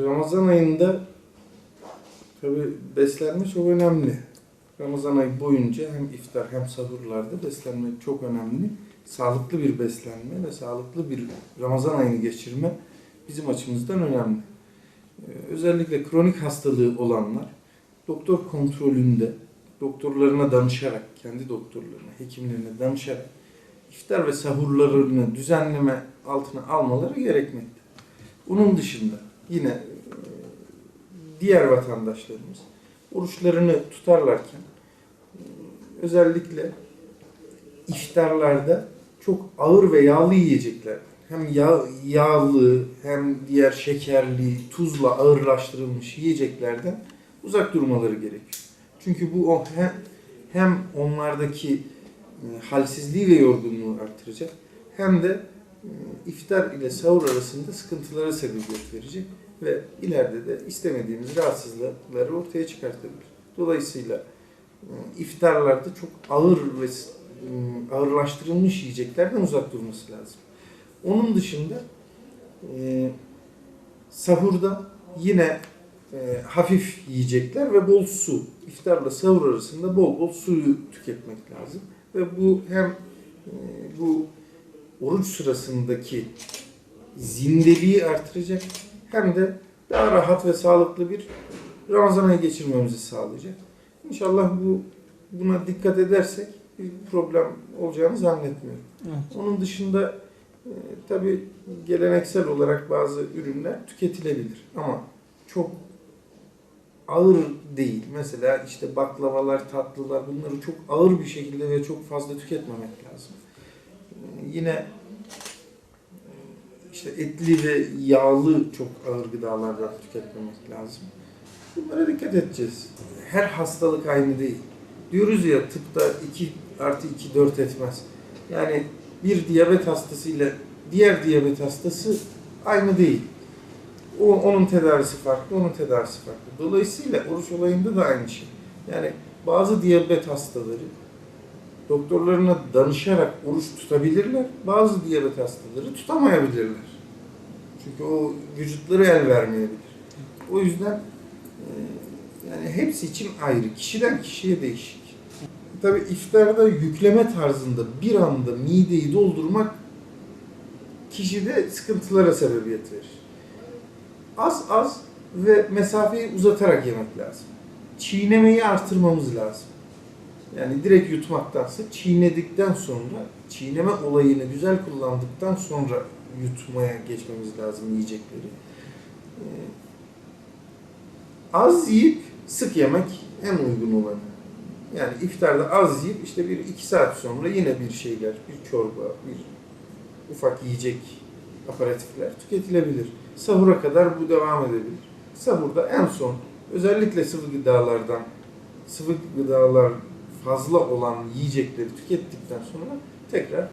Ramazan ayında tabii beslenme çok önemli. Ramazan ayı boyunca hem iftar hem sahurlarda beslenmek çok önemli. Sağlıklı bir beslenme ve sağlıklı bir Ramazan ayını geçirme bizim açımızdan önemli. Özellikle kronik hastalığı olanlar doktor kontrolünde, doktorlarına danışarak, kendi doktorlarına, hekimlerine danışarak iftar ve sahurlarını düzenleme altına almaları gerekmekte. Bunun dışında yine diğer vatandaşlarımız oruçlarını tutarlarken özellikle iftarlarda çok ağır ve yağlı yiyecekler, hem yağlı hem diğer şekerli, tuzla ağırlaştırılmış yiyeceklerden uzak durmaları gerekiyor. Çünkü bu hem onlardaki halsizliği ve yorgunluğu artıracak hem de iftar ile sahur arasında sıkıntılara sebebiyet verecek ve ileride de istemediğimiz rahatsızlıkları ortaya çıkartabilir. Dolayısıyla iftarlarda çok ağır ve ağırlaştırılmış yiyeceklerden uzak durması lazım. Onun dışında sahurda yine hafif yiyecekler ve bol su. İftarla sahur arasında bol bol suyu tüketmek lazım. Ve bu hem bu oruç sırasındaki zindeliği artıracak hem de daha rahat ve sağlıklı bir Ramazan ayı geçirmemizi sağlayacak. İnşallah buna dikkat edersek bir problem olacağını zannetmiyorum. Evet. Onun dışında tabii geleneksel olarak bazı ürünler tüketilebilir ama çok ağır değil. Mesela işte baklavalar, tatlılar bunları çok ağır bir şekilde ve çok fazla tüketmemek lazım. Yine işte etli ve yağlı çok ağır gıdalardan tüketmemek lazım. Bunlara dikkat edeceğiz. Her hastalık aynı değil. Diyoruz ya tıpta 2+2 4 etmez. Yani bir diyabet hastası ile diğer diyabet hastası aynı değil. Onun tedavisi farklı, onun tedavisi farklı. Dolayısıyla oruç olayında da aynı şey. Yani bazı diyabet hastaları doktorlarına danışarak oruç tutabilirler. Bazı diyabet hastaları tutamayabilirler. Çünkü o vücutları el vermeyebilir. O yüzden yani hepsi için ayrı. Kişiden kişiye değişik. Tabii iftarda yükleme tarzında bir anda mideyi doldurmak kişide sıkıntılara sebebiyet verir. Az az ve mesafeyi uzatarak yemek lazım. Çiğnemeyi artırmamız lazım. Yani direkt yutmaktansa çiğnedikten sonra, çiğneme olayını güzel kullandıktan sonra yutmaya geçmemiz lazım yiyecekleri. Az yiyip sık yemek en uygun olanı. Yani iftarda az yiyip işte 1-2 saat sonra yine bir şeyler, bir çorba, bir ufak yiyecek aperatifler tüketilebilir. Sahura kadar bu devam edebilir. Sahurda en son özellikle sıvı gıdalar fazla olan yiyecekleri tükettikten sonra tekrar